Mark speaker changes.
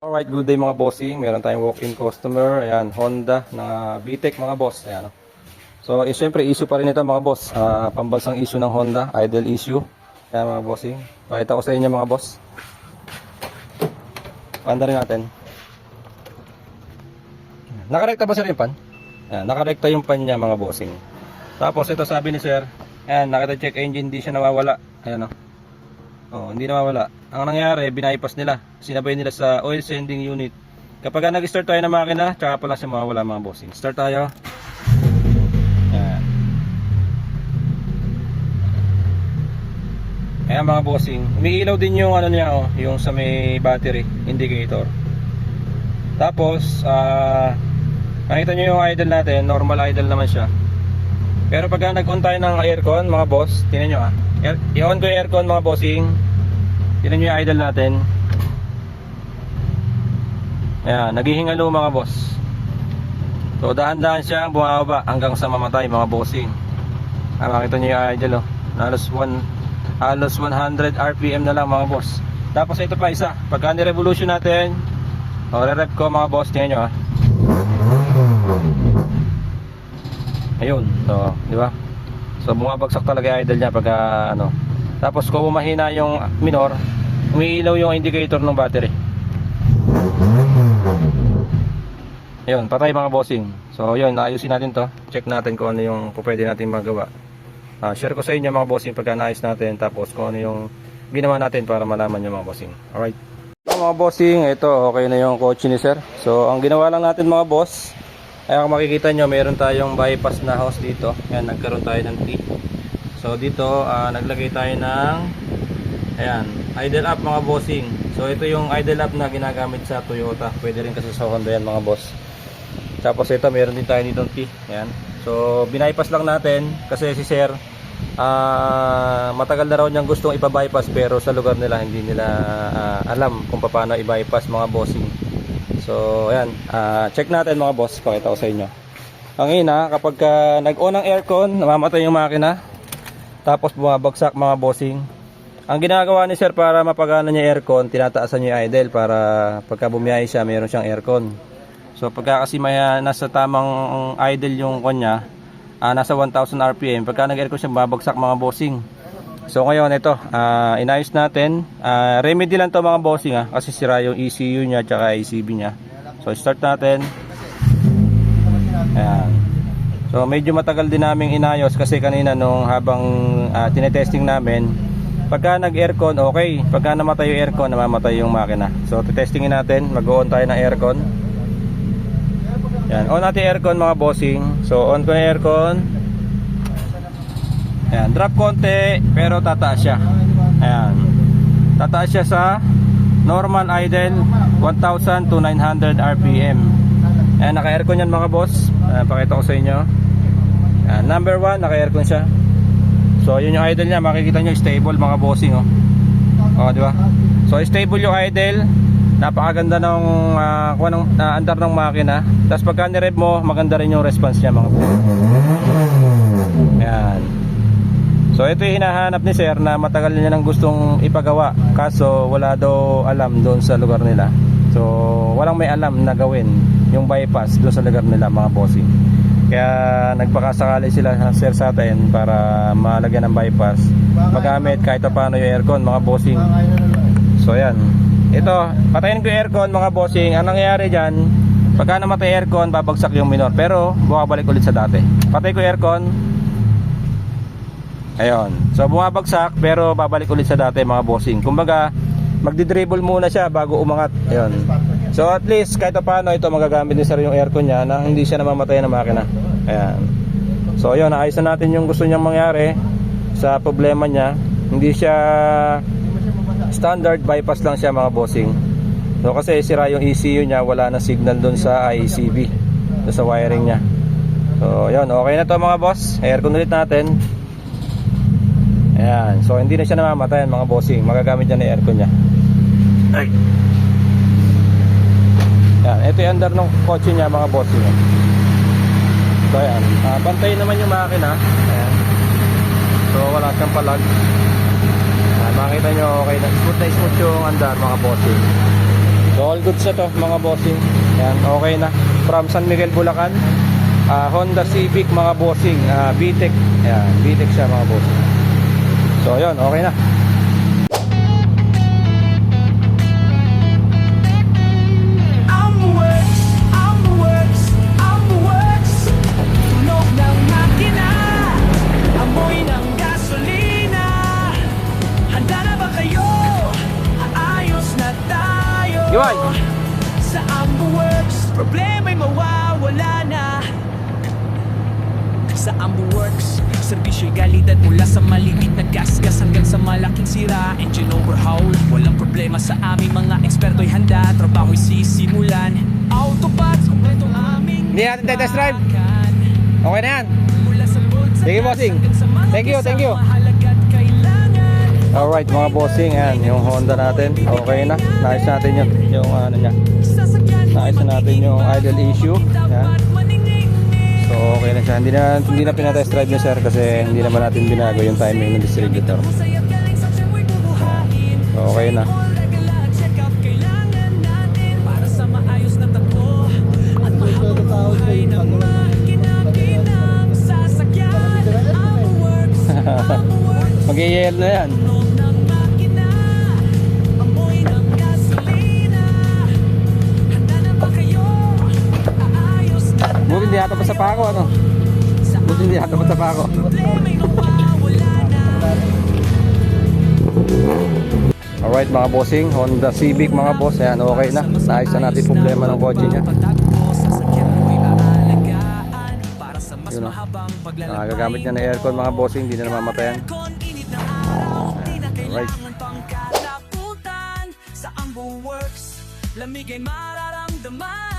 Speaker 1: Alright, good day mga bossing. Meron tayong walk-in customer. Ayan, Honda na VTEC mga boss. Ayan. So, siyempre issue pa rin ito mga boss. Pambansang issue ng Honda, idle issue. Ayan mga bossing. Pakita ko sa inyo mga boss. Panda rin natin. Nakarekta ba sir yung pan? Ayan, nakarekta yung pan niya mga bossing. Tapos ito sabi ni sir, ayan, nakita check engine, hindi siya nawawala. Ayan o. Oh, hindi nawawala. Ang nangyari, binaypas nila. Sinabay nila sa oil sending unit. Kapag nag-start tayo ng makina, tsaka pala siya mawawala mga bossing. Start tayo. Ayan. Ayan mga bossing. Umiilaw din yung ano niya, oh, yung sa may battery indicator. Tapos, nakita nyo yung idle natin. Normal idle naman siya. Pero pag nag-on tayo ng aircon mga boss, tingnan nyo i-on ko yung aircon mga bossing. Tingnan nyo yung idle natin. Ayan, naghihingalo mga boss. So dahan-dahan siya bumababa hanggang sa mamatay mga bossing. Makita nyo yung idle, oh. Halos 100 RPM na lang mga boss. Tapos ito pa isa, pagka ni-revolution natin, re-rev ko mga boss, tingnan nyo ayun, so, di ba? So bumabagsak talaga yung idle niya pagka ano. Tapos kung mahina yung minor, umiilaw yung indicator ng battery. Ayun, patay mga bossing. So yun, naayusin natin to. Check natin kung ano yung pwede natin magawa. Share ko sa inyo mga bossing pagka naayos natin. Tapos kung ano yung ginawa natin para malaman nyo mga bossing. Alright. So mga bossing, ito okay na yung kotse ni sir. So ang ginawa lang natin mga boss, ay kung makikita nyo, meron tayong bypass na hose dito. Ayan, nagkaroon tayo ng T. So dito, naglagay tayo ng ayan, idle up mga bossing. So ito yung idle up na ginagamit sa Toyota. Pwede rin kasi sa Honda yan mga boss. Tapos ito, meron din tayo ditong T. Ayan. So binaypass lang natin kasi si sir, matagal na raw niyang gustong ipa-bypass pero sa lugar nila hindi nila alam kung paano i-bypass mga bossing. So ayan, check natin mga boss, pakita ko sa inyo. Ang ina, kapag nag-on ang aircon, namamatay yung makina. Tapos bumabagsak mga bossing. Ang ginagawa ni sir para mapagana niya aircon, tinataasan niya yung idle para pagka bumiyahe siya, meron siyang aircon. So pagka kasi may nasa tamang idle yung kanya, nasa 1000 RPM, pagka nag-aircon siya, babagsak mga bossing. So ngayon ito, inayos natin. Remedy lang to mga bossing kasi sira yung ECU niya at ICB niya. So start natin. Ayan. So medyo matagal din naming inayos kasi kanina nung habang tinetesting namin, pagka nag-aircon okay, pagka namatay yung aircon, namamatay yung makina. So testingin natin, mag-on tayo ng aircon. Ayan, on natin aircon mga bossing. So on ko yung aircon. Ayan, drop konti pero tataas siya. Ayan, tataas siya sa normal idle 1000 to 900 RPM. Ayan, naka-aircon yan mga boss. Pakita ko sa inyo. Ayan, number 1, naka-aircon siya. So yun yung idle niya, makikita nyo stable mga bossing, oh. Oh, di ba? So stable yung idle. Napakaganda ng andar ng makina. Tapos pagka ni-rev mo, maganda rin yung response niya mga boss. Ayan. So ito yung hinahanap ni sir na matagal niya nang gustong ipagawa, kaso wala daw alam doon sa lugar nila. So walang may alam na gawin yung bypass doon sa lugar nila mga bossing. Kaya nagpakasakali sila sir sa atin para malagyan ng bypass, magamit kahit paano yung aircon mga bossing. So yan, ito, patayin ko yung aircon mga bossing. Ang nangyayari dyan, pagka namatay aircon, babagsak yung minor, pero bumabalik ulit sa dati. Patay ko aircon. Ayun. So bumabagsak pero babalik ulit sa dati mga bossing. Kumbaga, magdi-dribble muna siya bago umangat. Ayun. So at least kahit paano ito magagamit ni sir yung aircon niya na hindi siya namamatay ng makina. Ayan. So ayun, naayos na natin yung gusto niyang mangyari sa problema niya. Hindi siya standard bypass lang siya mga bossing. So kasi sira yung ECU niya, wala na signal doon sa ICB, doon sa wiring niya. So ayun, okay na to mga boss. Aircon ulit natin. Ayan, so hindi na siya namamatayan mga bossing. Magagamit niya na aircon niya. Ay. Ayan, ito yung under ng kotse niya mga bossing. So ayan, bantay naman yung makina. Ayan. So wala siyang palag. Makita nyo okay na smooth yung andar mga bossing. So So all goods na to mga bossing. Yan, okay na. From San Miguel, Bulacan. Honda Civic mga bossing, VTEC. Ayan, VTEC siya mga bossing. So yun, okay na. Iwan!
Speaker 2: Sa AmbuWorks, problema'y mawawala na. Sa AmbuWorks, serbisyo'y kalidad mula sa maliit na gasgas hanggang sa malaking sira. Engine overhaul, walang problema sa aming mga eksperto'y handa. Trabaho'y sisimulan. Autopads, kumpleto aming
Speaker 1: Hindi natin test drive.
Speaker 2: bakbakan.
Speaker 1: Okay na yan.
Speaker 2: Mula sa bold sa
Speaker 1: Sige,
Speaker 2: gas
Speaker 1: bossing.
Speaker 2: hanggang sa mga
Speaker 1: Thank you,
Speaker 2: kisang
Speaker 1: thank you.
Speaker 2: mahalaga't kailangan.
Speaker 1: Alright mga bossing, ayan, yung Honda natin. Okay na. Naayos natin yun. Yung ano niya. Naayos na natin yung idle issue. Ayan. So okay na siya. Hindi na pinatest drive niya sir kasi hindi naman natin binago yung timing ng distributor. So okay na.
Speaker 2: Para sa maayos na takbo at mahabang buhay ng makinang sasakyan. AmbuWorks, AmbuWorks,
Speaker 1: Mag-i-yell na yan.
Speaker 2: tunog ng makina, amoy ng gasolina. Handa na ba kayo? Aayos na
Speaker 1: Buti hindi ata pa sa pako ano. Buti hindi ata pa sa pako.
Speaker 2: problema'y mawawala na.
Speaker 1: Alright mga bossing, Honda Civic mga boss. Ayan, okay na. Naayos na natin problema ng kotse niya. Yun o. Nakagagamit niya ng aircon mga bossing, hindi na namamatayan. Alright.
Speaker 2: Sa AmbuWorks, lamig ay mararamdaman.